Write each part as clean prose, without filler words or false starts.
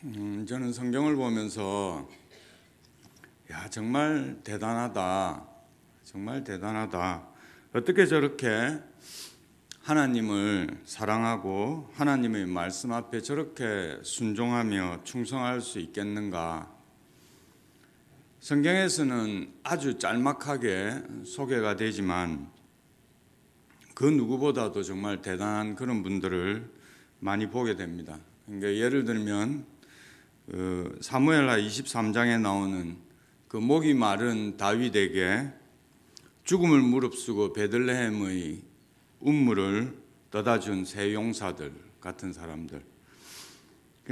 저는 성경을 보면서 정말 대단하다. 정말 대단하다. 어떻게 저렇게 하나님을 사랑하고 하나님의 말씀 앞에 저렇게 순종하며 충성할 수 있겠는가? 성경에서는 아주 짤막하게 소개가 되지만 그 누구보다도 정말 대단한 그런 분들을 많이 보게 됩니다. 그러니까 예를 들면 사무엘하 23장에 나오는 그 목이 마른 다윗에게 죽음을 무릅쓰고 베들레헴의 운물을 떠다준 세 용사들 같은 사람들.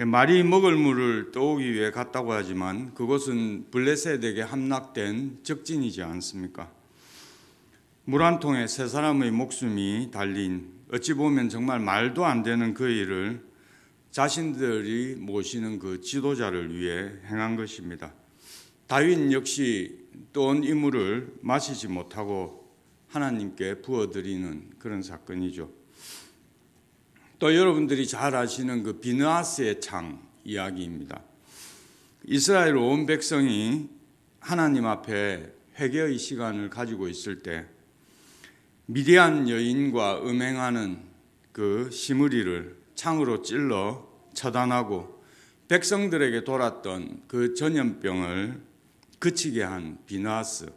말이 먹을 물을 떠오기 위해 갔다고 하지만 그것은 블레셋에게 함락된 적진이지 않습니까? 물 한 통에 세 사람의 목숨이 달린 어찌 보면 정말 말도 안 되는 그 일을 자신들이 모시는 그 지도자를 위해 행한 것입니다. 다윗 역시 또한 이 물을 마시지 못하고 하나님께 부어드리는 그런 사건이죠. 또 여러분들이 잘 아시는 그 비느하스의 창 이야기입니다. 이스라엘 온 백성이 하나님 앞에 회개의 시간을 가지고 있을 때 미디안 여인과 음행하는 그 시므리를 창으로 찔러 처단하고 백성들에게 돌았던 그 전염병을 그치게 한 비느하스.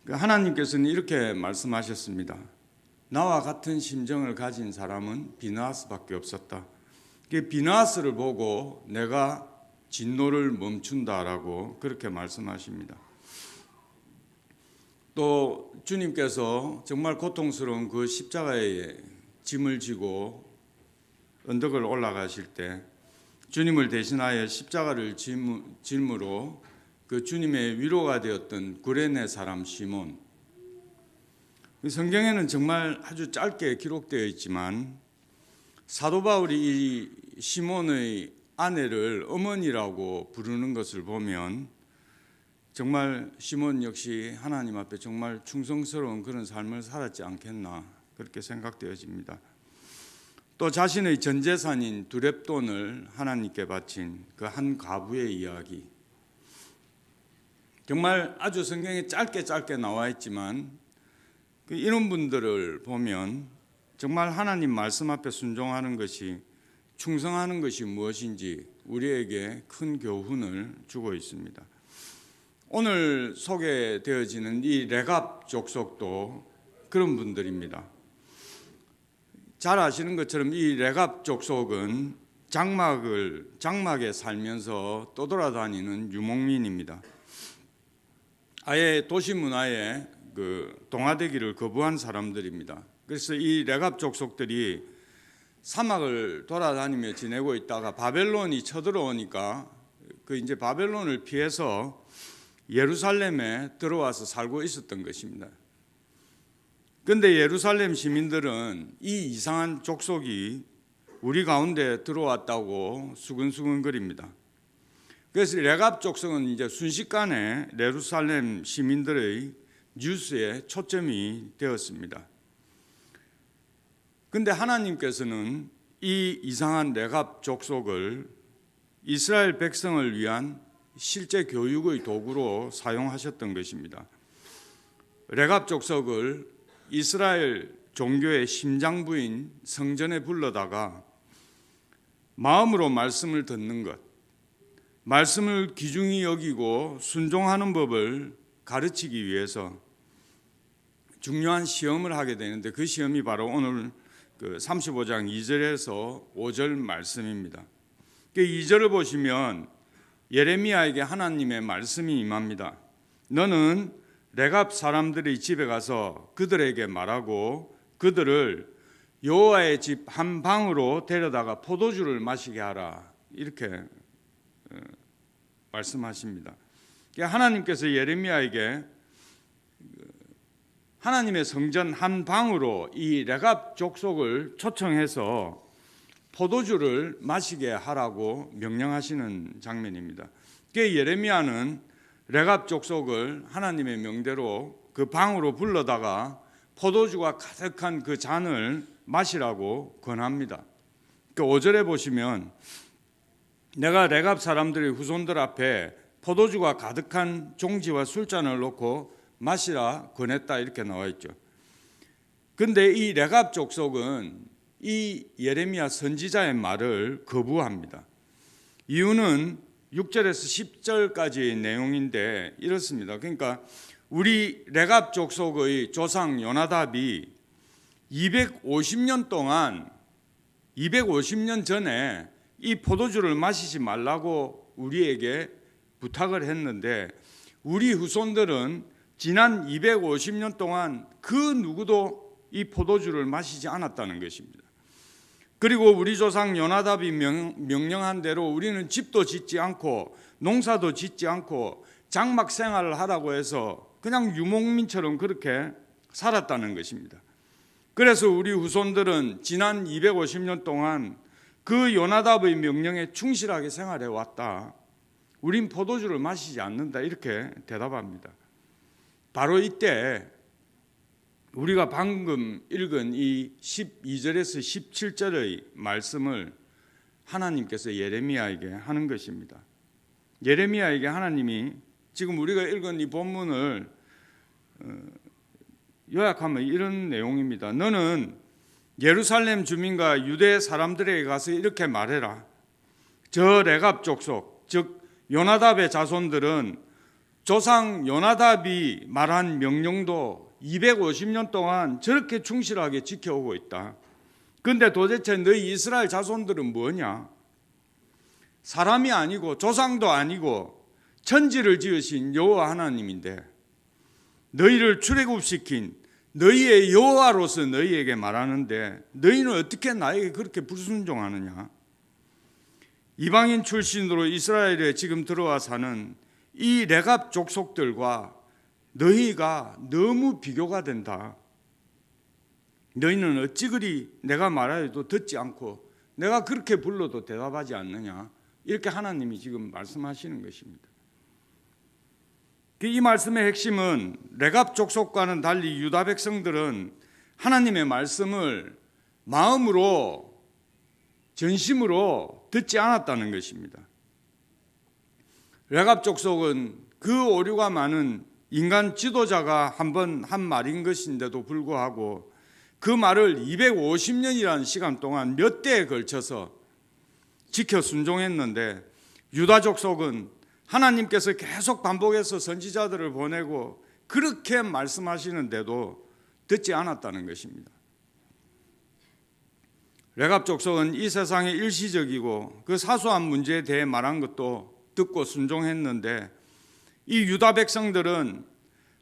하나님께서는 이렇게 말씀하셨습니다. 나와 같은 심정을 가진 사람은 비느하스밖에 없었다. 비느하스를 보고 내가 진노를 멈춘다라고 그렇게 말씀하십니다. 또 주님께서 정말 고통스러운 그 십자가에 짐을 지고 언덕을 올라가실 때 주님을 대신하여 십자가를 짐으로 그 주님의 위로가 되었던 구레네 사람 시몬. 성경에는 정말 아주 짧게 기록되어 있지만 사도 바울이 이 시몬의 아내를 어머니라고 부르는 것을 보면 정말 시몬 역시 하나님 앞에 정말 충성스러운 그런 삶을 살았지 않겠나 그렇게 생각되어집니다. 또 자신의 전 재산인 두렙돈을 하나님께 바친 그 한 과부의 이야기. 정말 아주 성경에 짧게 나와 있지만 이런 분들을 보면 정말 하나님 말씀 앞에 순종하는 것이 충성하는 것이 무엇인지 우리에게 큰 교훈을 주고 있습니다. 오늘 소개되어지는 이 레갑 족속도 그런 분들입니다. 잘 아시는 것처럼 이 레갑 족속은 장막에 살면서 떠돌아다니는 유목민입니다. 아예 도시 문화에 그 동화되기를 거부한 사람들입니다. 그래서 이 레갑 족속들이 사막을 돌아다니며 지내고 있다가 바벨론이 쳐들어오니까 그 이제 바벨론을 피해서 예루살렘에 들어와서 살고 있었던 것입니다. 그런데 예루살렘 시민들은 이 이상한 족속이 우리 가운데 들어왔다고 수근수근거립니다. 그래서 레갑 족속은 이제 순식간에 예루살렘 시민들의 뉴스에 초점이 되었습니다. 그런데 하나님께서는 이 이상한 레갑 족속을 이스라엘 백성을 위한 실제 교육의 도구로 사용하셨던 것입니다. 레갑 족속을 이스라엘 종교의 심장부인 성전에 불러다가 마음으로 말씀을 듣는 것, 말씀을 귀중히 여기고 순종하는 법을 가르치기 위해서 중요한 시험을 하게 되는데 그 시험이 바로 오늘 그 35장 2절에서 5절 말씀입니다. 그 2절을 보시면 예레미야에게 하나님의 말씀이 임합니다. 너는 레갑 사람들의 집에 가서 그들에게 말하고 그들을 여호와의 집 한 방으로 데려다가 포도주를 마시게 하라. 이렇게 말씀하십니다. 하나님께서 예레미야에게 하나님의 성전 한 방으로 이 레갑 족속을 초청해서 포도주를 마시게 하라고 명령하시는 장면입니다. 예레미야는 레갑 족속을 하나님의 명대로 그 방으로 불러다가 포도주가 가득한 그 잔을 마시라고 권합니다. 5절에 보시면 내가 레갑 사람들의 후손들 앞에 포도주가 가득한 종지와 술잔을 놓고 마시라 권했다, 이렇게 나와 있죠. 근데 이 레갑 족속은 이 예레미야 선지자의 말을 거부합니다. 이유는 6절에서 10절까지의 내용인데 이렇습니다. 그러니까 우리 레갑 족속의 조상 요나답이 250년 동안 250년 전에 이 포도주를 마시지 말라고 우리에게 부탁을 했는데, 우리 후손들은 지난 250년 동안 그 누구도 이 포도주를 마시지 않았다는 것입니다. 그리고 우리 조상 요나답이 명령한 대로 우리는 집도 짓지 않고 농사도 짓지 않고 장막 생활을 하라고 해서 그냥 유목민처럼 그렇게 살았다는 것입니다. 그래서 우리 후손들은 지난 250년 동안 그 요나답의 명령에 충실하게 생활해 왔다. 우린 포도주를 마시지 않는다, 이렇게 대답합니다. 바로 이때 우리가 방금 읽은 이 12절에서 17절의 말씀을 하나님께서 예레미야에게 하는 것입니다. 예레미야에게 하나님이 지금 우리가 읽은 이 본문을 요약하면 이런 내용입니다. 너는 예루살렘 주민과 유대 사람들에게 가서 이렇게 말해라. 저 레갑 족속, 즉 요나답의 자손들은 조상 요나답이 말한 명령도 250년 동안 저렇게 충실하게 지켜오고 있다. 그런데 도대체 너희 이스라엘 자손들은 뭐냐? 사람이 아니고 조상도 아니고 천지를 지으신 여호와 하나님인데 너희를 출애굽시킨 너희의 여호와로서 너희에게 말하는데 너희는 어떻게 나에게 그렇게 불순종하느냐? 이방인 출신으로 이스라엘에 지금 들어와 사는 이 레갑 족속들과 너희가 너무 비교가 된다. 너희는 어찌 그리 내가 말하여도 듣지 않고 내가 그렇게 불러도 대답하지 않느냐? 이렇게 하나님이 지금 말씀하시는 것입니다. 이 말씀의 핵심은 레갑 족속과는 달리 유다 백성들은 하나님의 말씀을 마음으로 전심으로 듣지 않았다는 것입니다. 레갑 족속은 그 오류가 많은 인간 지도자가 한번 한 말인 것인데도 불구하고 그 말을 250년이라는 시간 동안 몇 대에 걸쳐서 지켜 순종했는데, 유다 족속은 하나님께서 계속 반복해서 선지자들을 보내고 그렇게 말씀하시는데도 듣지 않았다는 것입니다. 레갑 족속은 이 세상에 일시적이고 그 사소한 문제에 대해 말한 것도 듣고 순종했는데, 이 유다 백성들은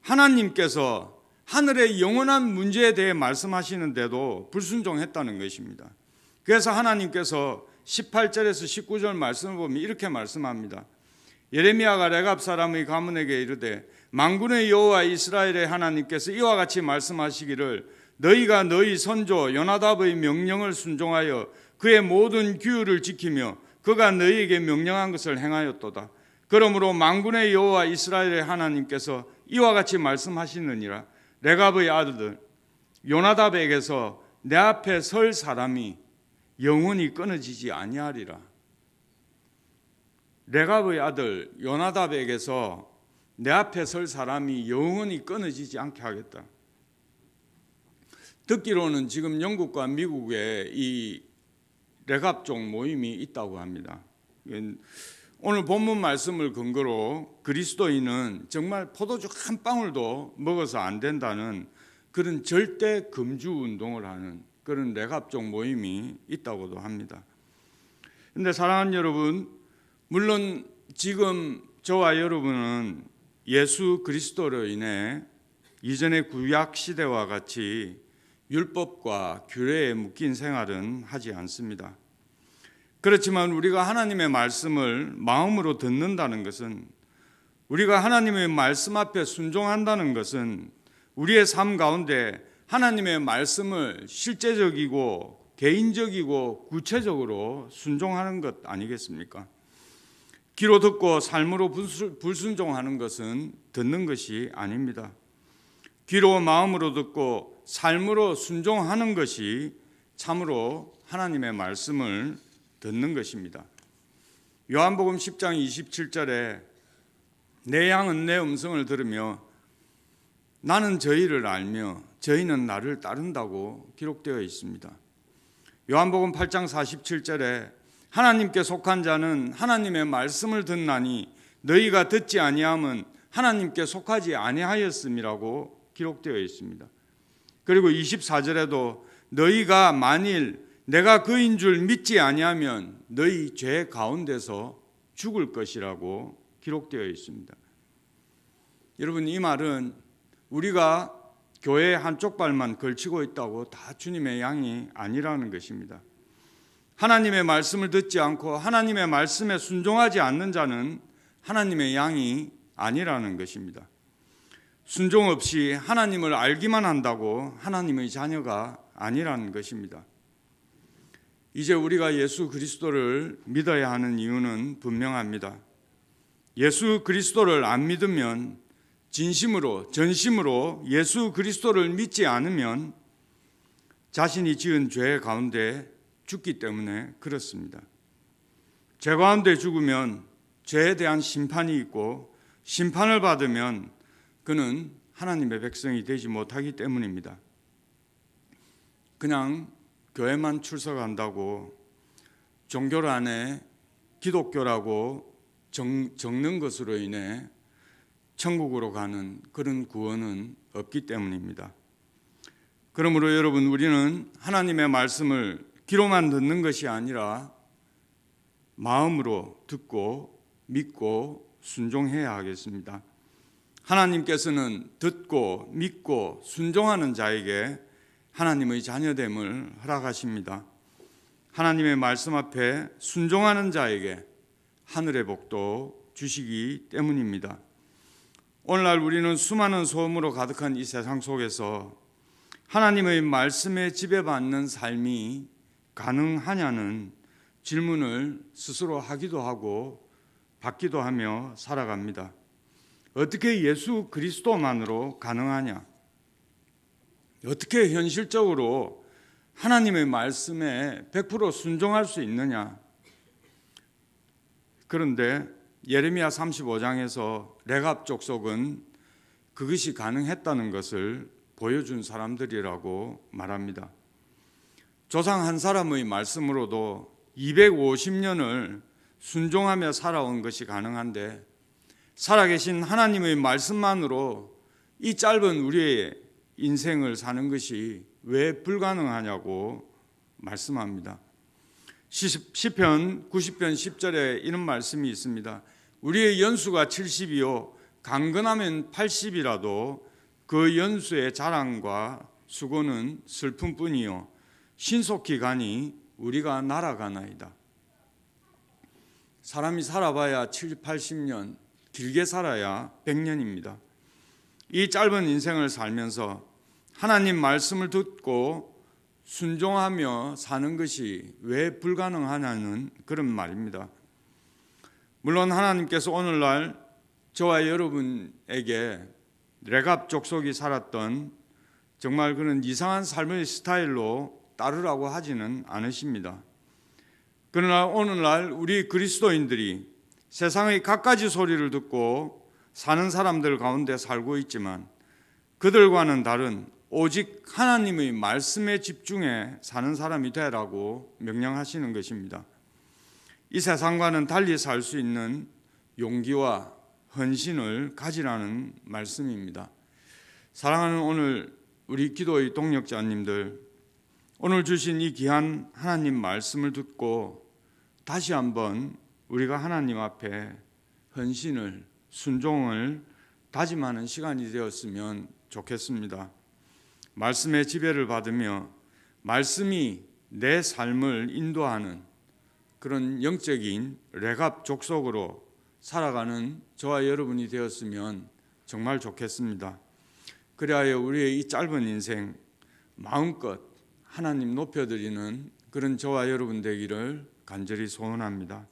하나님께서 하늘의 영원한 문제에 대해 말씀하시는데도 불순종했다는 것입니다. 그래서 하나님께서 18절에서 19절 말씀을 보면 이렇게 말씀합니다. 예레미야가 레갑 사람의 가문에게 이르되 만군의 여호와 이스라엘의 하나님께서 이와 같이 말씀하시기를 너희가 너희 선조 요나답의 명령을 순종하여 그의 모든 규율을 지키며 그가 너희에게 명령한 것을 행하였도다. 그러므로 만군의 여호와 이스라엘의 하나님께서 이와 같이 말씀하시느니라. 레갑의 아들 요나답에게서 내 앞에 설 사람이 영원히 끊어지지 아니하리라. 레갑의 아들 요나답에게서 내 앞에 설 사람이 영원히 끊어지지 않게 하겠다. 듣기로는 지금 영국과 미국에 이 레갑족 모임이 있다고 합니다. 오늘 본문 말씀을 근거로 그리스도인은 정말 포도주 한 방울도 먹어서 안 된다는 그런 절대 금주 운동을 하는 그런 레갑족 모임이 있다고도 합니다. 그런데 사랑하는 여러분, 물론 지금 저와 여러분은 예수 그리스도로 인해 이전의 구약 시대와 같이 율법과 규례에 묶인 생활은 하지 않습니다. 그렇지만 우리가 하나님의 말씀을 마음으로 듣는다는 것은, 우리가 하나님의 말씀 앞에 순종한다는 것은 우리의 삶 가운데 하나님의 말씀을 실제적이고 개인적이고 구체적으로 순종하는 것 아니겠습니까? 귀로 듣고 삶으로 불순종하는 것은 듣는 것이 아닙니다. 귀로 마음으로 듣고 삶으로 순종하는 것이 참으로 하나님의 말씀을 듣는 것입니다. 요한복음 10장 27절에 내 양은 내 음성을 들으며 나는 저희를 알며 저희는 나를 따른다고 기록되어 있습니다. 요한복음 8장 47절에 하나님께 속한 자는 하나님의 말씀을 듣나니 너희가 듣지 아니함은 하나님께 속하지 아니하였음이라고 기록되어 있습니다. 그리고 24절에도 너희가 만일 내가 그인 줄 믿지 아니하면 너희 죄 가운데서 죽을 것이라고 기록되어 있습니다. 여러분, 이 말은 우리가 교회의 한쪽 발만 걸치고 있다고 다 주님의 양이 아니라는 것입니다. 하나님의 말씀을 듣지 않고 하나님의 말씀에 순종하지 않는 자는 하나님의 양이 아니라는 것입니다. 순종 없이 하나님을 알기만 한다고 하나님의 자녀가 아니라는 것입니다. 이제 우리가 예수 그리스도를 믿어야 하는 이유는 분명합니다. 예수 그리스도를 안 믿으면, 진심으로 전심으로 예수 그리스도를 믿지 않으면 자신이 지은 죄 가운데 죽기 때문에 그렇습니다. 죄 가운데 죽으면 죄에 대한 심판이 있고, 심판을 받으면 그는 하나님의 백성이 되지 못하기 때문입니다. 그냥 교회만 출석한다고 종교 안에 기독교라고 적는 것으로 인해 천국으로 가는 그런 구원은 없기 때문입니다. 그러므로 여러분, 우리는 하나님의 말씀을 귀로만 듣는 것이 아니라 마음으로 듣고 믿고 순종해야 하겠습니다. 하나님께서는 듣고 믿고 순종하는 자에게 하나님의 자녀됨을 허락하십니다. 하나님의 말씀 앞에 순종하는 자에게 하늘의 복도 주시기 때문입니다. 오늘날 우리는 수많은 소음으로 가득한 이 세상 속에서 하나님의 말씀에 지배받는 삶이 가능하냐는 질문을 스스로 하기도 하고 받기도 하며 살아갑니다. 어떻게 예수 그리스도만으로 가능하냐? 어떻게 현실적으로 하나님의 말씀에 100% 순종할 수 있느냐? 그런데 예레미야 35장에서 레갑 족속은 그것이 가능했다는 것을 보여준 사람들이라고 말합니다. 조상 한 사람의 말씀으로도 250년을 순종하며 살아온 것이 가능한데, 살아계신 하나님의 말씀만으로 이 짧은 우리의 인생을 사는 것이 왜 불가능하냐고 말씀합니다. 시편 90편 10절에 이런 말씀이 있습니다. 우리의 연수가 70이요 강건하면 80이라도 그 연수의 자랑과 수고는 슬픔뿐이요 신속히 가니 우리가 날아가나이다. 사람이 살아봐야 70, 80년, 길게 살아야 100년입니다. 이 짧은 인생을 살면서 하나님 말씀을 듣고 순종하며 사는 것이 왜 불가능하냐는 그런 말입니다. 물론 하나님께서 오늘날 저와 여러분에게 레갑 족속이 살았던 정말 그런 이상한 삶의 스타일로 따르라고 하지는 않으십니다. 그러나 오늘날 우리 그리스도인들이 세상의 갖가지 소리를 듣고 사는 사람들 가운데 살고 있지만, 그들과는 다른 오직 하나님의 말씀에 집중해 사는 사람이 되라고 명령하시는 것입니다. 이 세상과는 달리 살 수 있는 용기와 헌신을 가지라는 말씀입니다. 사랑하는 오늘 우리 기도의 동력자님들, 오늘 주신 이 귀한 하나님 말씀을 듣고 다시 한번 우리가 하나님 앞에 헌신을, 순종을 다짐하는 시간이 되었으면 좋겠습니다. 말씀의 지배를 받으며 말씀이 내 삶을 인도하는 그런 영적인 레갑 족속으로 살아가는 저와 여러분이 되었으면 정말 좋겠습니다. 그리하여 우리의 이 짧은 인생 마음껏 하나님 높여드리는 그런 저와 여러분 되기를 간절히 소원합니다.